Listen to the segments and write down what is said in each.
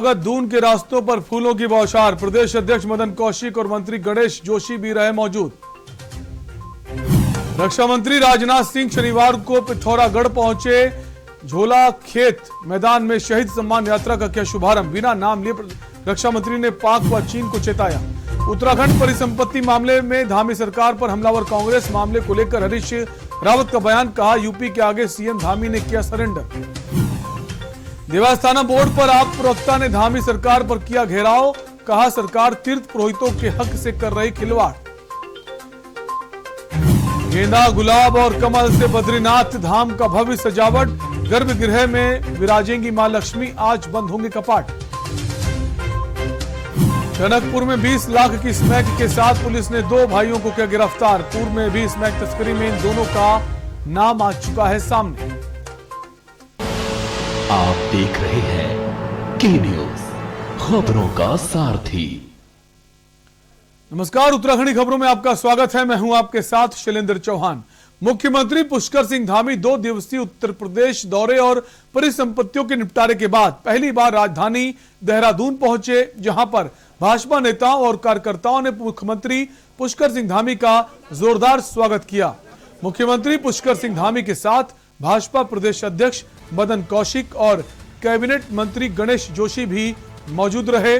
दून के रास्तों पर फूलों की बौछार। प्रदेश अध्यक्ष मदन कौशिक और मंत्री गणेश जोशी भी रहे मौजूद। रक्षा मंत्री राजनाथ सिंह शनिवार को पिथौरागढ़ पहुंचे। झोला खेत मैदान में शहीद सम्मान यात्रा का किया शुभारंभ। बिना नाम लिए रक्षा मंत्री ने पाक व चीन को चेताया। उत्तराखंड परिसंपत्ति मामले में धामी सरकार पर हमलावर कांग्रेस मामले को लेकर हरीश रावत का बयान। कहा, यूपी के आगे सीएम धामी ने किया सरेंडर। देवस्थानम बोर्ड पर आप प्रवक्ता ने धामी सरकार पर किया घेराव। कहा, सरकार तीर्थ पुरोहितों के हक से कर रही खिलवाड़। गेंदा, गुलाब और कमल से बद्रीनाथ धाम का भव्य सजावट। गर्भगृह में विराजेंगी मां लक्ष्मी। आज बंद होंगे कपाट। टनकपुर में 20 लाख की स्मैक के साथ पुलिस ने 2 भाइयों को किया गिरफ्तार। पूर्व में भी स्मैक तस्करी में इन दोनों का नाम आ चुका है सामने। आप देख रहे हैं के न्यूज, खबरों का सारथी। नमस्कार, उत्तराखंडी खबरों में आपका स्वागत है। मैं हूं आपके साथ शैलेंद्र चौहान। मुख्यमंत्री पुष्कर सिंह धामी 2 दिवसीय उत्तर प्रदेश दौरे और परिसंपत्तियों के निपटारे के बाद पहली बार राजधानी देहरादून पहुंचे, जहां पर भाजपा नेताओं और कार्यकर्ताओं ने मुख्यमंत्री पुष्कर सिंह धामी का जोरदार स्वागत किया। मुख्यमंत्री पुष्कर सिंह धामी के साथ भाजपा प्रदेश अध्यक्ष मदन कौशिक और कैबिनेट मंत्री गणेश जोशी भी मौजूद रहे।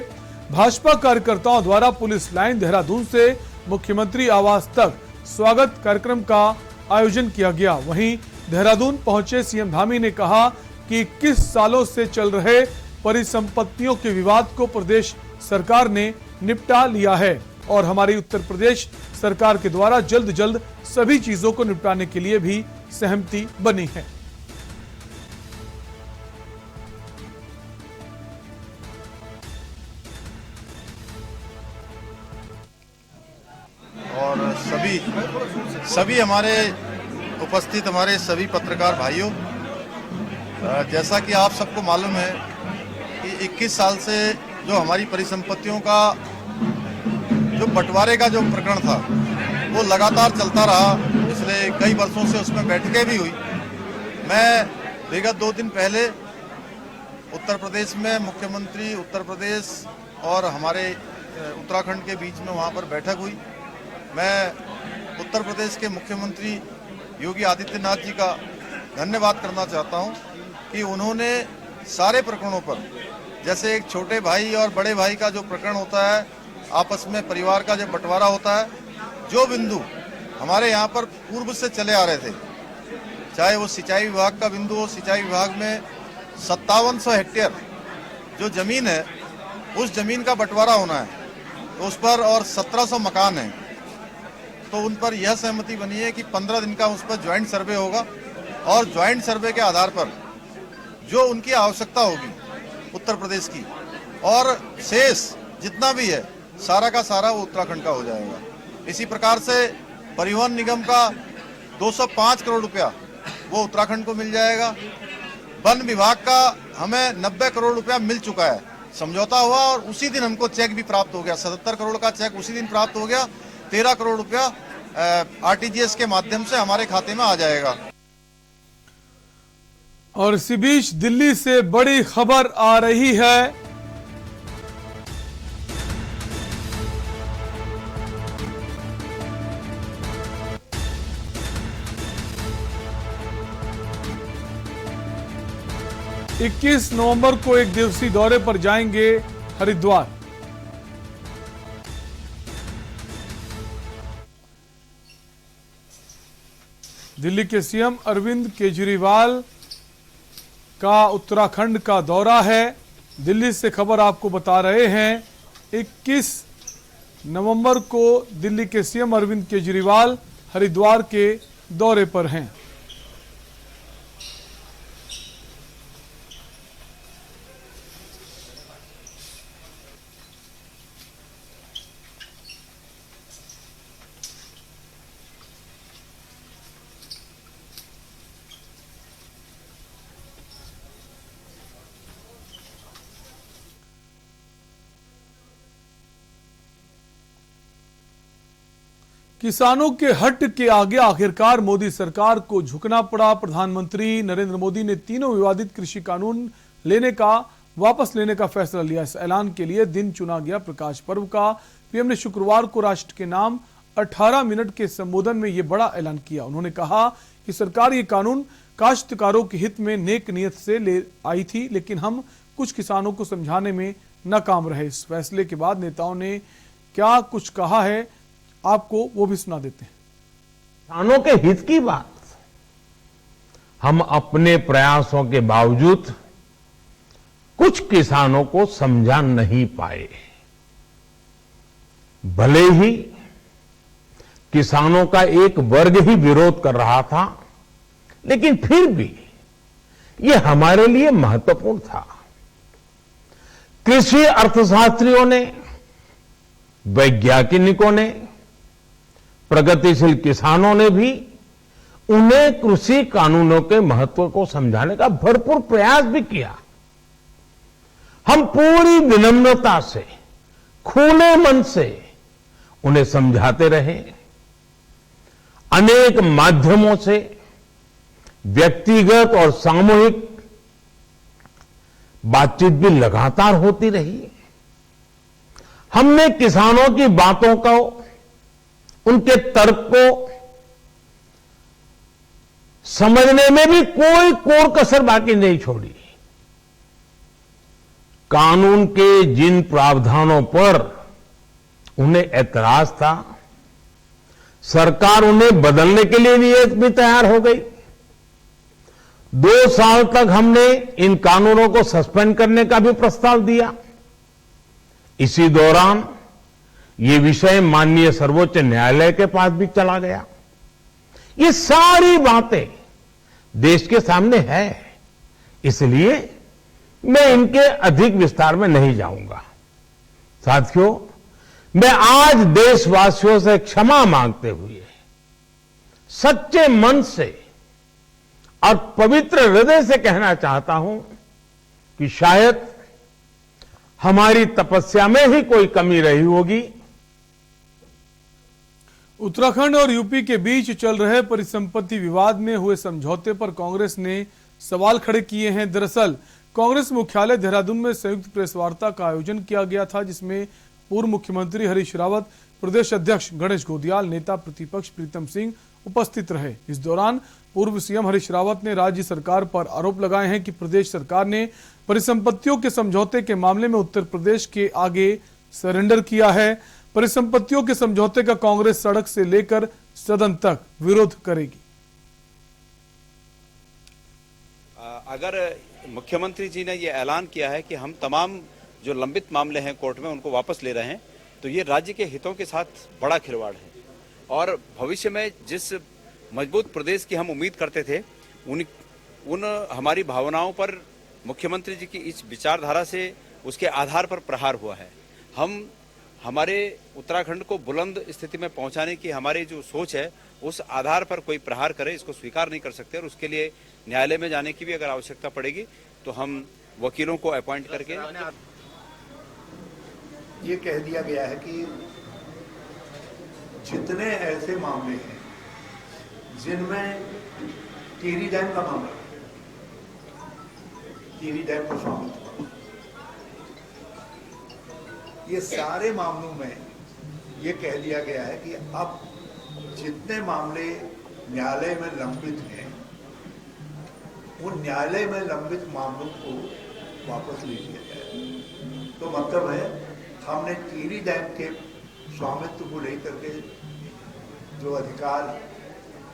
भाजपा कार्यकर्ताओं द्वारा पुलिस लाइन देहरादून से मुख्यमंत्री आवास तक स्वागत कार्यक्रम का आयोजन किया गया। वहीं देहरादून पहुंचे सीएम धामी ने कहा कि 21 सालों से चल रहे परिसंपत्तियों के विवाद को प्रदेश सरकार ने निपटा लिया है और हमारी उत्तर प्रदेश सरकार के द्वारा जल्द जल्द सभी चीजों को निपटाने के लिए भी सहमति बनी है। और सभी हमारे उपस्थित हमारे सभी पत्रकार भाइयों, जैसा कि आप सबको मालूम है कि 21 साल से जो हमारी परिसंपत्तियों का जो बंटवारे का जो प्रकरण था वो लगातार चलता रहा। पिछले कई वर्षों से उसमें बैठकें भी हुई। मैं विगत 2 दिन पहले उत्तर प्रदेश में मुख्यमंत्री उत्तर प्रदेश और हमारे उत्तराखंड के बीच में वहाँ पर बैठक हुई। मैं उत्तर प्रदेश के मुख्यमंत्री योगी आदित्यनाथ जी का धन्यवाद करना चाहता हूँ कि उन्होंने सारे प्रकरणों पर, जैसे एक छोटे भाई और बड़े भाई का जो प्रकरण होता है, आपस में परिवार का जब बंटवारा होता है, जो बिंदु हमारे यहाँ पर पूर्व से चले आ रहे थे, चाहे वो सिंचाई विभाग का बिंदु हो, सिंचाई विभाग में 5700 हेक्टेयर जो जमीन है उस जमीन का बंटवारा होना है, तो उस पर और 1700 मकान हैं, तो उन पर यह सहमति बनी है कि 15 दिन का उस पर ज्वाइंट सर्वे होगा और ज्वाइंट सर्वे के आधार पर जो उनकी आवश्यकता होगी उत्तर प्रदेश की और शेष जितना भी है सारा का सारा वो उत्तराखंड का हो जाएगा। इसी प्रकार से परिवहन निगम का 205 करोड़ रुपया वो उत्तराखंड को मिल जाएगा। वन विभाग का हमें 90 करोड़ रुपया मिल चुका है, समझौता हुआ और उसी दिन हमको चेक भी प्राप्त हो गया। 77 करोड़ का चेक उसी दिन प्राप्त हो गया। 13 करोड़ रुपया आरटीजीएस के माध्यम से हमारे खाते में आ जाएगा। और इसी बीच दिल्ली से बड़ी खबर आ रही है। इक्कीस नवंबर को 1 दिवसीय दौरे पर जाएंगे हरिद्वार। दिल्ली के सीएम अरविंद केजरीवाल का उत्तराखंड का दौरा है। दिल्ली से खबर आपको बता रहे हैं, 21 नवंबर को दिल्ली के सीएम अरविंद केजरीवाल हरिद्वार के दौरे पर हैं। किसानों के हट के आगे आखिरकार मोदी सरकार को झुकना पड़ा। प्रधानमंत्री नरेंद्र मोदी ने तीनों विवादित कृषि कानून लेने का वापस लेने का फैसला लिया। इस ऐलान के लिए दिन चुना गया प्रकाश पर्व का। पीएम ने शुक्रवार को राष्ट्र के नाम 18 मिनट के संबोधन में यह बड़ा ऐलान किया। उन्होंने कहा कि सरकार ये कानून काश्तकारों के हित में नेक नियत से ले आई थी, लेकिन हम कुछ किसानों को समझाने में नाकाम रहे। इस फैसले के बाद नेताओं ने क्या कुछ कहा है, आपको वो भी सुना देते हैं। किसानों के हित की बात हम अपने प्रयासों के बावजूद कुछ किसानों को समझा नहीं पाए। भले ही किसानों का एक वर्ग ही विरोध कर रहा था, लेकिन फिर भी यह हमारे लिए महत्वपूर्ण था। कृषि अर्थशास्त्रियों ने, वैज्ञानिकों ने, प्रगतिशील किसानों ने भी उन्हें कृषि कानूनों के महत्व को समझाने का भरपूर प्रयास भी किया। हम पूरी विनम्रता से, खुले मन से उन्हें समझाते रहे। अनेक माध्यमों से व्यक्तिगत और सामूहिक बातचीत भी लगातार होती रही। हमने किसानों की बातों को, उनके तर्क को समझने में भी कोई कोर कसर बाकी नहीं छोड़ी। कानून के जिन प्रावधानों पर उन्हें ऐतराज था, सरकार उन्हें बदलने के लिए भी तैयार हो गई। 2 साल तक हमने इन कानूनों को सस्पेंड करने का भी प्रस्ताव दिया। इसी दौरान ये विषय माननीय सर्वोच्च न्यायालय के पास भी चला गया। ये सारी बातें देश के सामने है, इसलिए मैं इनके अधिक विस्तार में नहीं जाऊंगा। साथियों, मैं आज देशवासियों से क्षमा मांगते हुए सच्चे मन से और पवित्र हृदय से कहना चाहता हूं कि शायद हमारी तपस्या में ही कोई कमी रही होगी। उत्तराखंड और यूपी के बीच चल रहे परिसंपत्ति विवाद में हुए समझौते पर कांग्रेस ने सवाल खड़े किए हैं। दरअसल कांग्रेस मुख्यालय देहरादून में संयुक्त प्रेस वार्ता का आयोजन किया गया था, जिसमें पूर्व मुख्यमंत्री हरीश रावत, प्रदेश अध्यक्ष गणेश गोदियाल, नेता प्रतिपक्ष प्रीतम सिंह उपस्थित रहे। इस दौरान पूर्व सीएम हरीश रावत ने राज्य सरकार पर आरोप लगाए हैं कि प्रदेश सरकार ने परिसंपत्तियों के समझौते के मामले में उत्तर प्रदेश के आगे सरेंडर किया है। परिसंपत्तियों के समझौते का कांग्रेस सड़क से लेकर सदन तक विरोध करेगी। अगर मुख्यमंत्री जी ने ये ऐलान किया है कि हम तमाम जो लंबित मामले हैं कोर्ट में उनको वापस ले रहे हैं, तो ये राज्य के हितों के साथ बड़ा खिलवाड़ है। और भविष्य में जिस मजबूत प्रदेश की हम उम्मीद करते थे, उन हमारी भावनाओं पर मुख्यमंत्री जी की इस विचारधारा से, उसके आधार पर प्रहार हुआ है। हम हमारे उत्तराखंड को बुलंद स्थिति में पहुंचाने की हमारी जो सोच है, उस आधार पर कोई प्रहार करे, इसको स्वीकार नहीं कर सकते। और उसके लिए न्यायालय में जाने की भी अगर आवश्यकता पड़ेगी तो हम वकीलों को अपॉइंट करके ये कह दिया गया है कि जितने ऐसे मामले हैं जिनमें टिहरी डैम का मामला, टिहरी डैम को स्वामित्व, ये सारे मामलों में ये कह दिया गया है कि अब जितने मामले न्यायालय में लंबित हैं, उन न्यायालय में लंबित मामलों को वापस ले लिया जाए। तो मतलब है हमने टिहरी डैम के स्वामित्व को लेकर के जो अधिकार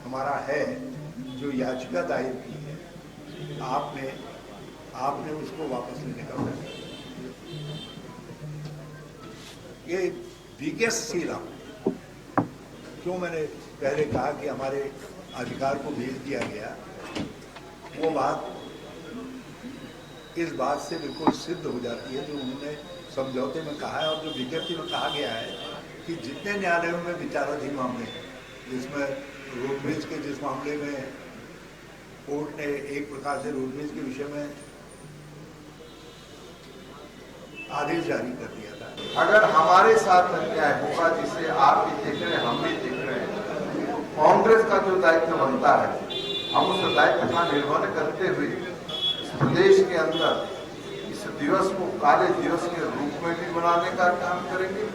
हमारा है, जो याचिका दायर की है, आपने उसको वापस लेने का फैसला किया। ये बिगेस्ट सील अप, क्यों मैंने पहले कहा कि हमारे अधिकार को भेज दिया गया, वो बात इस बात से बिल्कुल सिद्ध हो जाती है जो उन्होंने समझौते में कहा है और जो विज्ञप्ति में कहा गया है कि जितने न्यायालयों में विचाराधीन मामले हैं, जिसमें रोडवेज के जिस मामले में कोर्ट ने एक प्रकार से रोडवेज के विषय में आदेश जारी कर दिया था। अगर हमारे साथ अन्याय होगा, जिसे आप भी देख रहे हैं, हम भी देख रहे हैं, कांग्रेस का जो दायित्व बनता है, हम उस दायित्व का निर्वहन करते हुए इस प्रदेश के अंदर इस दिवस को काले दिवस के रूप में भी मनाने का काम करेंगे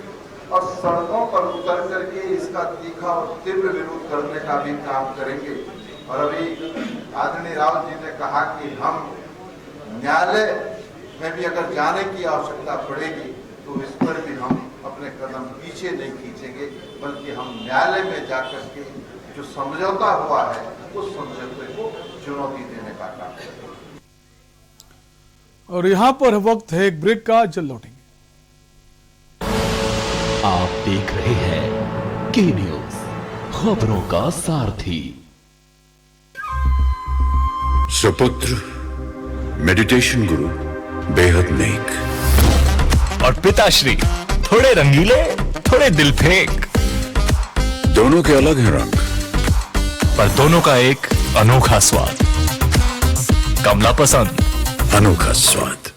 और सड़कों पर उतर करके इसका तीखा और तीव्र विरोध करने का भी काम करेंगे। और अभी आदरणीय राव जी ने कहा कि हम न्यायालय में भी अगर जाने की आवश्यकता पड़ेगी तो इस पर भी हम अपने कदम पीछे नहीं खींचेंगे, बल्कि हम न्यायालय में जाकर के जो समझौता हुआ है उस समझौते को चुनौती देने का काम करेंगे। और यहां पर वक्त है एक ब्रेक का, जल्द लौटेंगे। आप देख रहे हैं के न्यूज, खबरों का सारथी। सुपुत्र मेडिटेशन गुरु बेहद नेक और पिताश्री थोड़े रंगीले, थोड़े दिल फेंक। दोनों के अलग हैं रंग, पर दोनों का एक अनोखा स्वाद। कमला पसंद, अनोखा स्वाद।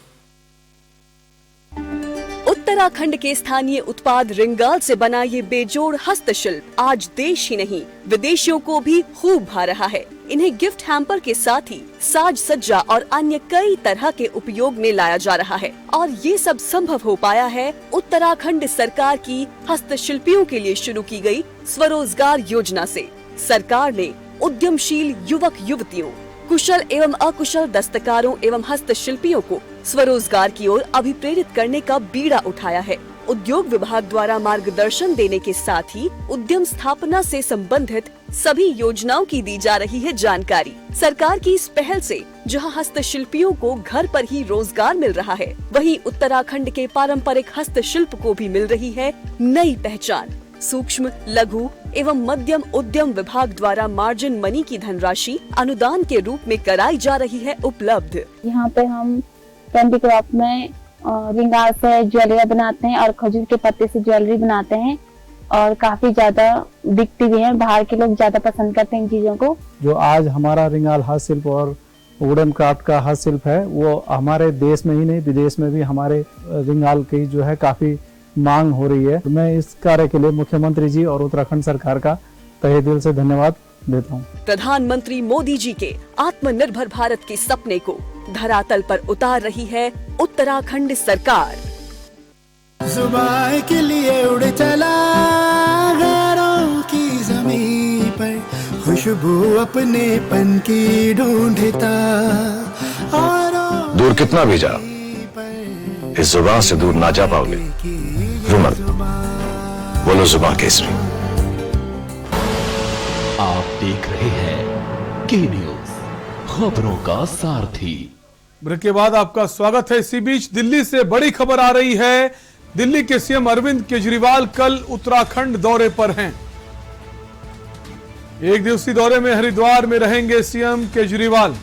उत्तराखंड के स्थानीय उत्पाद रिंगाल से बना ये बेजोड़ हस्तशिल्प आज देश ही नहीं विदेशियों को भी खूब भा रहा है। इन्हें गिफ्ट हैम्पर के साथ ही साज सज्जा और अन्य कई तरह के उपयोग में लाया जा रहा है और ये सब संभव हो पाया है उत्तराखंड सरकार की हस्तशिल्पियों के लिए शुरू की गई स्वरोजगार योजना से। सरकार ने उद्यमशील युवक युवतियों, कुशल एवं अकुशल दस्तकारों एवं हस्तशिल्पियों को स्वरोजगार की ओर अभिप्रेरित करने का बीड़ा उठाया है। उद्योग विभाग द्वारा मार्गदर्शन देने के साथ ही उद्यम स्थापना से संबंधित सभी योजनाओं की दी जा रही है जानकारी। सरकार की इस पहल से जहां हस्तशिल्पियों को घर पर ही रोजगार मिल रहा है, वहीं उत्तराखंड के पारंपरिक हस्तशिल्प को भी मिल रही है नई पहचान। सूक्ष्म, लघु एवं मध्यम उद्यम विभाग द्वारा मार्जिन मनी की धनराशि अनुदान के रूप में कराई जा रही है उपलब्ध। यहाँ पे हम हैंडीक्राफ्ट में रिंगाल से ज्वेलरी बनाते हैं और खजूर के पत्ते से ज्वेलरी बनाते हैं और काफी ज्यादा बिकती भी है। बाहर के लोग ज्यादा पसंद करते हैं इन चीजों को। जो आज हमारा रिंगाल हस्तशिल्प और वुडन क्राफ्ट का हस्तशिल्प है, वो हमारे देश में ही नहीं विदेश में भी हमारे रिंगाल की जो है काफी मांग हो रही है। मैं इस कार्य के लिए मुख्यमंत्री जी और उत्तराखंड सरकार का तहे दिल से धन्यवाद देता हूँ। प्रधानमंत्री मोदी जी के आत्मनिर्भर भारत के सपने को धरातल पर उतार रही है उत्तराखंड सरकार। जुबान के लिए उड़ चला गैरों की ज़मीं पर, खुशबू अपने पन की ढूंढता। दूर कितना भी जा, इस जुबान से दूर ना जा पाओगे। रुमल, बोलो जुबान केसरी। आप देख रहे हैं के न्यूज, खबरों का सारथी। ब्रेक के बाद आपका स्वागत है। इसी बीच दिल्ली से बड़ी खबर आ रही है। दिल्ली के सीएम अरविंद केजरीवाल कल उत्तराखंड दौरे पर हैं। एक दिवसीय दौरे में हरिद्वार में रहेंगे सीएम केजरीवाल।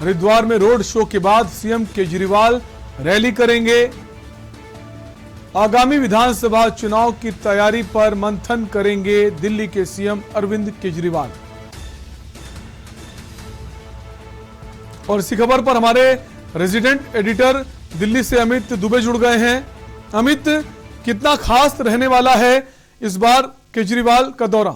हरिद्वार में रोड शो के बाद सीएम केजरीवाल रैली करेंगे। आगामी विधानसभा चुनाव की तैयारी पर मंथन करेंगे दिल्ली के सीएम अरविंद केजरीवाल। और इसी खबर पर हमारे रेजिडेंट एडिटर दिल्ली से अमित दुबे जुड़ गए हैं। अमित, कितना खास रहने वाला है इस बार केजरीवाल का दौरा?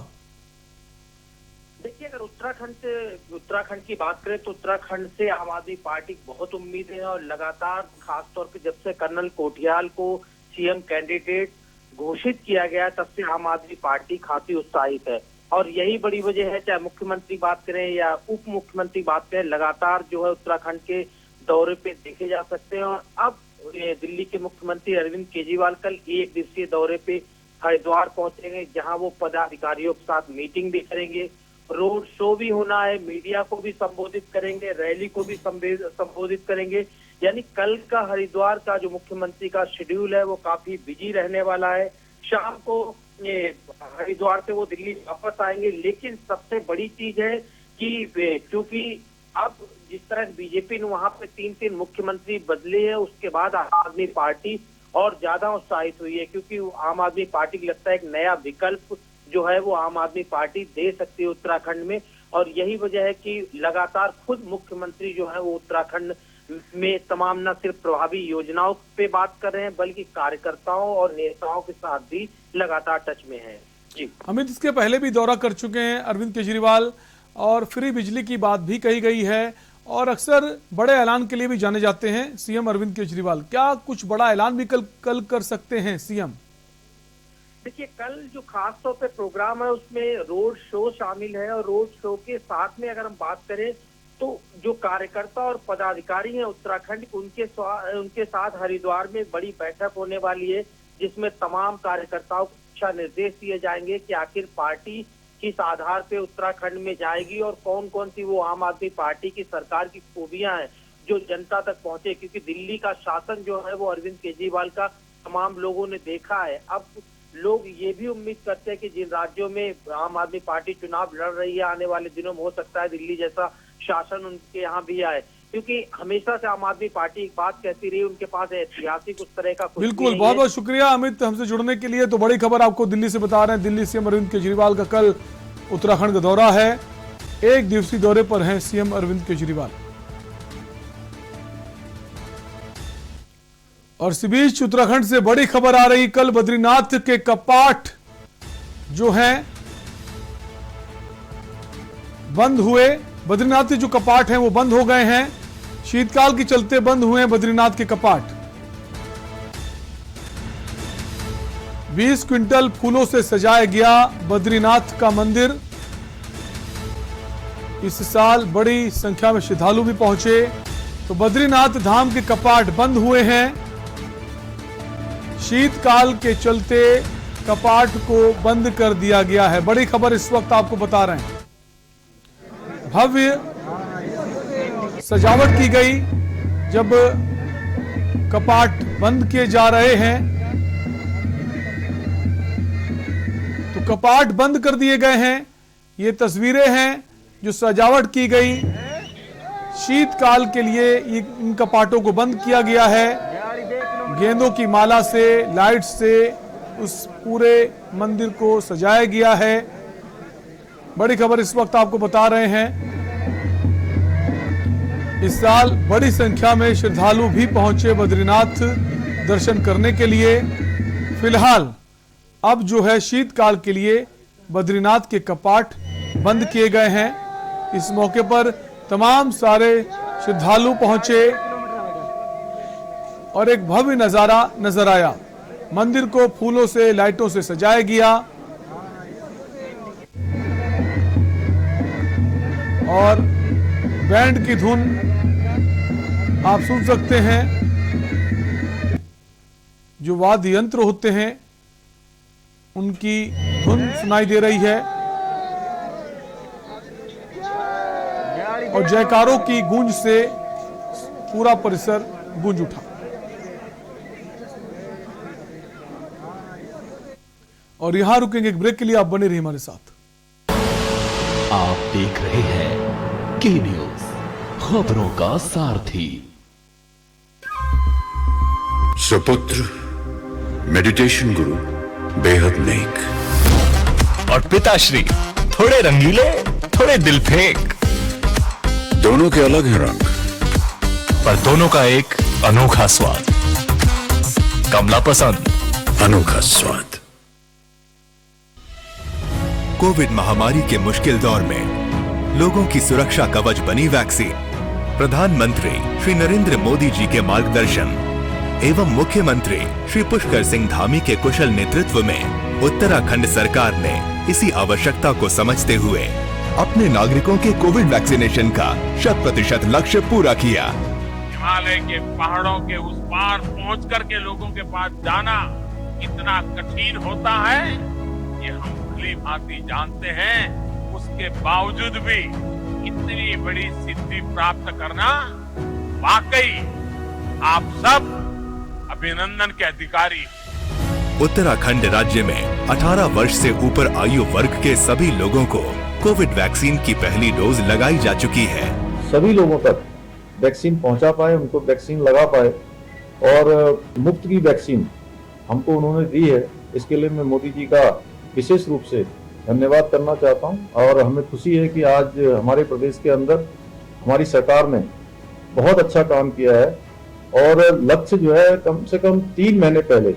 देखिए, अगर उत्तराखंड की बात करें तो उत्तराखंड से आम आदमी पार्टी की बहुत उम्मीद है और लगातार खासतौर पे जब से कर्नल कोठियाल को सीएम कैंडिडेट घोषित किया गया तब से आम आदमी पार्टी काफी उत्साहित है और यही बड़ी वजह है, चाहे मुख्यमंत्री बात करें या उप मुख्यमंत्री बात करें, लगातार जो है उत्तराखंड के दौरे पे देखे जा सकते हैं। और अब दिल्ली के मुख्यमंत्री अरविंद केजरीवाल कल एक दिवसीय दौरे पे हरिद्वार पहुंचेंगे, जहां वो पदाधिकारियों के साथ मीटिंग भी करेंगे, रोड शो भी होना है, मीडिया को भी संबोधित करेंगे, रैली को भी संबोधित करेंगे। यानी कल का हरिद्वार का जो मुख्यमंत्री का शेड्यूल है वो काफी बिजी रहने वाला है। शाम को हरिद्वार से वो दिल्ली वापस आएंगे, लेकिन सबसे बड़ी चीज है कि क्योंकि अब जिस तरह बीजेपी ने वहां पे 3 मुख्यमंत्री बदले हैं, उसके बाद आम आदमी पार्टी और ज्यादा उत्साहित हुई है, क्योंकि आम आदमी पार्टी को लगता है एक नया विकल्प जो है वो आम आदमी पार्टी दे सकती है उत्तराखंड में। और यही वजह है कि लगातार खुद मुख्यमंत्री जो है वो उत्तराखंड में तमाम न सिर्फ प्रभावी योजनाओं पे बात कर रहे हैं, बल्कि कार्यकर्ताओं और नेताओं के साथ भी लगातार टच में है। जी अमित, इसके पहले भी दौरा कर चुके हैं अरविंद केजरीवाल और फ्री बिजली की बात भी कही गई है और अक्सर बड़े ऐलान के लिए भी जाने जाते हैं सीएम अरविंद केजरीवाल। क्या कुछ बड़ा ऐलान भी कल कर सकते हैं सीएम? देखिए, कल जो खास तौर पे प्रोग्राम है उसमें रोड शो शामिल है, और रोड शो के साथ में अगर हम बात करें तो जो कार्यकर्ता और पदाधिकारी हैं उत्तराखंड, उनके साथ हरिद्वार में बड़ी बैठक होने वाली है, जिसमें तमाम कार्यकर्ताओं को दिशा निर्देश दिए जाएंगे कि आखिर पार्टी किस आधार पे उत्तराखंड में जाएगी और कौन कौन सी वो आम आदमी पार्टी की सरकार की खूबियां हैं जो जनता तक पहुंचे। क्योंकि दिल्ली का शासन जो है वो अरविंद केजरीवाल का तमाम लोगों ने देखा है। अब लोग ये भी उम्मीद करते हैं कि जिन राज्यों में आम आदमी पार्टी चुनाव लड़ रही है, आने वाले दिनों में हो सकता है दिल्ली जैसा शासन उनके यहाँ भी आए, क्योंकि हमेशा से आम आदमी पार्टी एक बात कहती रही, उनके पास ऐतिहासिक उस तरह का बिल्कुल। बहुत बहुत शुक्रिया अमित हमसे जुड़ने के लिए। तो बड़ी खबर आपको दिल्ली से बता रहे हैं, दिल्ली सीएम अरविंद केजरीवाल का कल उत्तराखंड का दौरा है। 1 दिवसीय दौरे पर हैं सीएम अरविंद केजरीवाल। और इसी बीच उत्तराखंड से बड़ी खबर आ रही, कल बद्रीनाथ के कपाट जो हैं बंद हुए। बद्रीनाथ के जो कपाट हैं वो बंद हो गए हैं, शीतकाल के चलते बंद हुए हैं बद्रीनाथ के कपाट। 20 क्विंटल फूलों से सजाया गया बद्रीनाथ का मंदिर। इस साल बड़ी संख्या में श्रद्धालु भी पहुंचे, तो बद्रीनाथ धाम के कपाट बंद हुए हैं। शीतकाल के चलते कपाट को बंद कर दिया गया है। बड़ी खबर इस वक्त आपको बता रहे हैं। भव्य सजावट की गई जब कपाट बंद किए जा रहे हैं, तो कपाट बंद कर दिए गए हैं। ये तस्वीरें हैं जो सजावट की गई। शीतकाल के लिए इन कपाटों को बंद किया गया है। गेंदों की माला से, लाइट से उस पूरे मंदिर को सजाया गया है। बड़ी खबर इस वक्त आपको बता रहे हैं। इस साल बड़ी संख्या में श्रद्धालु भी पहुंचे बद्रीनाथ दर्शन करने के लिए। फिलहाल अब जो है शीतकाल के लिए बद्रीनाथ के कपाट बंद किए गए हैं। इस मौके पर तमाम सारे श्रद्धालु पहुंचे और एक भव्य नजारा नजर आया। मंदिर को फूलों से, लाइटों से सजाया गया और बैंड की धुन आप सुन सकते हैं। जो वाद्य यंत्र होते हैं उनकी धुन सुनाई दे रही है और जयकारों की गूंज से पूरा परिसर गूंज उठा। और यहां रुकेंगे एक ब्रेक के लिए, आप बने रहिए हमारे साथ। आप देख रहे हैं के न्यूज, खबरों का सारथी। सुपुत्र मेडिटेशन गुरु बेहद नेक और पिताश्री थोड़े रंगीले, थोड़े दिल फेंक। दोनों के अलग हैं रंग, पर दोनों का एक अनोखा स्वाद। कमला पसंद, अनोखा स्वाद। कोविड महामारी के मुश्किल दौर में लोगों की सुरक्षा कवच बनी वैक्सीन। प्रधानमंत्री श्री नरेंद्र मोदी जी के मार्गदर्शन एवं मुख्यमंत्री श्री पुष्कर सिंह धामी के कुशल नेतृत्व में उत्तराखंड सरकार ने इसी आवश्यकता को समझते हुए अपने नागरिकों के कोविड वैक्सीनेशन का 100% लक्ष्य पूरा किया। हिमालय के पहाड़ों के उस पार पहुंच करके लोगों के पास जाना कितना कठिन होता है ये हम भली भांति जानते हैं। उसके बावजूद भी इतनी बड़ी सिद्धि प्राप्त करना वाकई आप सब अभिनंदन के अधिकारी। उत्तराखंड राज्य में 18 वर्ष से ऊपर आयु वर्ग के सभी लोगों को कोविड वैक्सीन की पहली डोज लगाई जा चुकी है। सभी लोगों तक वैक्सीन पहुंचा पाए, उनको वैक्सीन लगा पाए और मुफ्त की वैक्सीन हमको उन्होंने दी है। इसके लिए मैं मोदी जी का विशेष रूप से धन्यवाद करना चाहता हूं और हमें खुशी है कि आज हमारे प्रदेश के अंदर हमारी सरकार ने बहुत अच्छा काम किया है और लक्ष्य जो है कम से कम 3 महीने पहले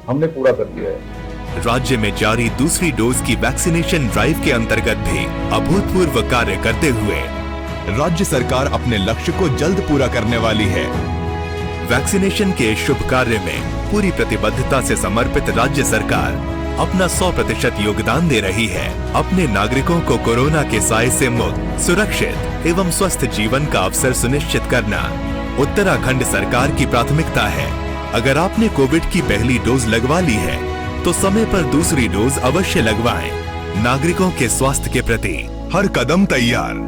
हमने पूरा कर दिया है। राज्य में जारी दूसरी डोज की वैक्सीनेशन ड्राइव के अंतर्गत भी अभूतपूर्व कार्य करते हुए राज्य सरकार अपने लक्ष्य को जल्द पूरा करने वाली है। वैक्सीनेशन के इस शुभ कार्य में पूरी प्रतिबद्धता से समर्पित राज्य सरकार अपना 100% योगदान दे रही है। अपने नागरिकों को कोरोना के साए से मुक्त, सुरक्षित एवं स्वस्थ जीवन का अवसर सुनिश्चित करना उत्तराखंड सरकार की प्राथमिकता है। अगर आपने कोविड की पहली डोज लगवा ली है तो समय पर दूसरी डोज अवश्य लगवाएं। नागरिकों के स्वास्थ्य के प्रति हर कदम तैयार,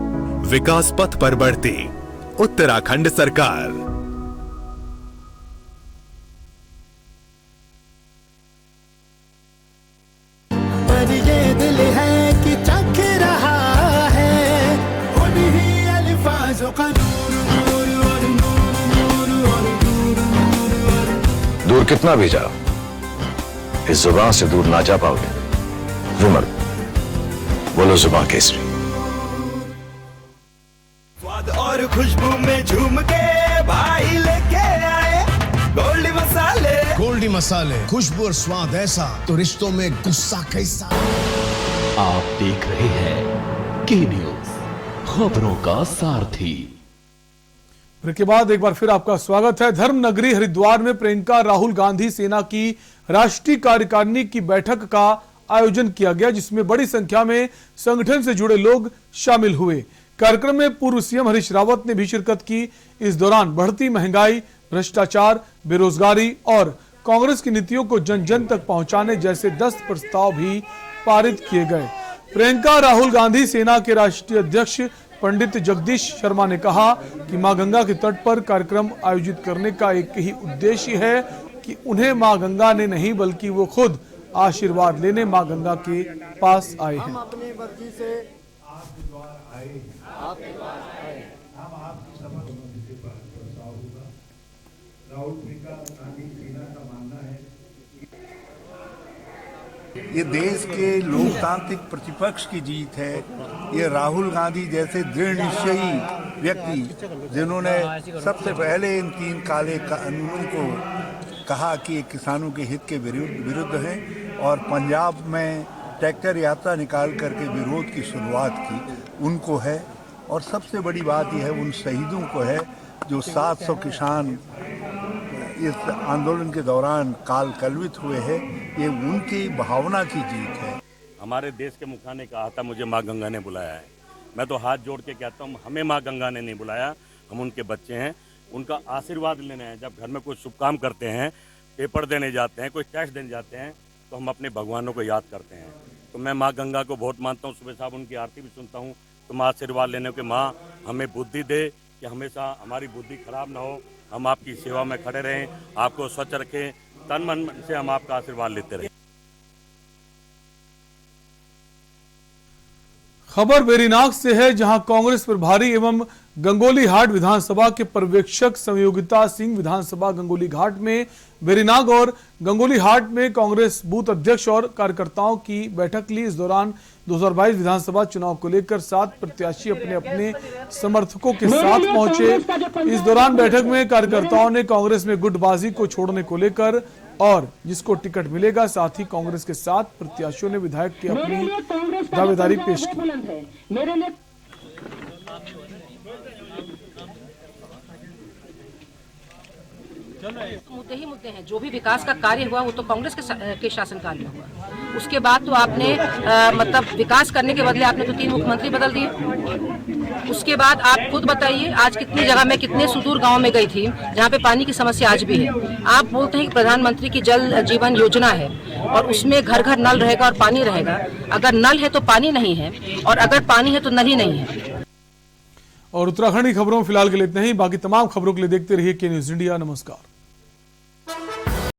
विकास पथ पर बढ़ती उत्तराखंड सरकार। पर ये दिल है कि चख रहा है उन्हीं अल्फाजों का नूर नूर और नूर नूर और नूर नूर और दूर कितना भी जाओ, इस जुबान से दूर ना जा पाओगे। रुमल, बोलो जुबान केसरी। स्वाद और खुशबू में झूम के भाई लेके आए गोल्डी मसाले। गोल्डी मसाले, खुशबू और स्वाद ऐसा तो रिश्तों में गुस्सा कैसा। आप देख रहे हैं के न्यूज, खबरों का सारथी। ब्रेक के बाद एक बार फिर आपका स्वागत है। धर्म नगरी हरिद्वार में प्रियंका राहुल गांधी सेना की राष्ट्रीय कार्यकारिणी की बैठक का आयोजन किया गया, जिसमें बड़ी संख्या में संगठन से जुड़े लोग शामिल हुए। कार्यक्रम में पूर्व सीएम हरीश रावत ने भी शिरकत की। इस दौरान बढ़ती महंगाई, भ्रष्टाचार, बेरोजगारी और कांग्रेस की नीतियों को जन जन तक पहुंचाने जैसे 10 प्रस्ताव भी पारित किए गए। प्रियंका राहुल गांधी सेना के राष्ट्रीय अध्यक्ष पंडित जगदीश शर्मा ने कहा कि मां गंगा के तट पर कार्यक्रम आयोजित करने का एक ही उद्देश्य है कि उन्हें मां गंगा ने नहीं बल्कि वो खुद आशीर्वाद लेने मां गंगा के पास आए हैं। हम अपनी मर्जी से आपके द्वार आए, आपके पास आए, हम आपकी समझ से प्रस्ताव होगा। राहुल प्रियंका गांधी सेना का मानना है ये देश के लोकतांत्रिक प्रतिपक्ष की जीत है। ये राहुल गांधी जैसे दृढ़ निश्चयी व्यक्ति जिन्होंने सबसे पहले इन 3 काले कानूनों को कहा कि ये किसानों के हित के विरुद्ध हैं और पंजाब में ट्रैक्टर यात्रा निकाल करके विरोध की शुरुआत की, उनको है। और सबसे बड़ी बात यह है उन शहीदों को है जो 700 किसान इस आंदोलन के दौरान काल कलवित हुए हैं। ये उनकी भावना की जीत है। हमारे देश के मुखिया ने कहा था मुझे माँ गंगा ने बुलाया है। मैं तो हाथ जोड़ के कहता हूँ हमें माँ गंगा ने नहीं बुलाया, हम उनके बच्चे हैं, उनका आशीर्वाद लेने हैं। जब घर में कोई शुभ काम करते हैं, पेपर देने जाते हैं, कोई कैश देने जाते हैं, तो हम अपने भगवानों को याद करते हैं। तो मैं माँ गंगा को बहुत मानता हूँ। सुबह साहब उनकी आरती भी सुनता हूँ। तो माँ आशीर्वाद लेने के माँ हमें बुद्धि दे कि हमेशा हमारी बुद्धि खराब ना हो, हम आपकी सेवा में खड़े रहें, आपको स्वच्छ रखें, तन मन से हम आपका आशीर्वाद लेते रहें। खबर वेरीनाग से है, जहां कांग्रेस प्रभारी एवं गंगोली हाट विधानसभा के पर्यवेक्षक संयोगिता सिंह विधानसभा गंगोली घाट में वेरीनाग और गंगोली हाट में कांग्रेस बूथ अध्यक्ष और कार्यकर्ताओं की बैठक ली। इस दौरान 2022 विधानसभा चुनाव को लेकर 7 प्रत्याशी अपने अपने समर्थकों के साथ पहुंचे। इस दौरान बैठक में कार्यकर्ताओं ने कांग्रेस में गुटबाजी को छोड़ने को लेकर और जिसको टिकट मिलेगा, साथ ही कांग्रेस के 7 प्रत्याशियों ने विधायक की अपनी दावेदारी पेश की। मुद्दे ही मुद्दे हैं। जो भी विकास का कार्य हुआ वो तो कांग्रेस के शासनकाल में हुआ। उसके बाद तो आपने मतलब विकास करने के बदले आपने तो 3 मुख्यमंत्री बदल दिए। उसके बाद आप खुद बताइए, आज कितनी जगह में कितने सुदूर गांव में गई थी जहां पे पानी की समस्या आज भी है। आप बोलते हैं कि प्रधानमंत्री की जल जीवन योजना है और उसमें घर घर नल रहेगा और पानी रहेगा। अगर नल है तो पानी नहीं है, और अगर पानी है तो नल ही नहीं है। और उत्तराखंड की खबरों फिलहाल के लिए इतना ही। बाकी तमाम खबरों के लिए देखते रहिए के न्यूज इंडिया। नमस्कार।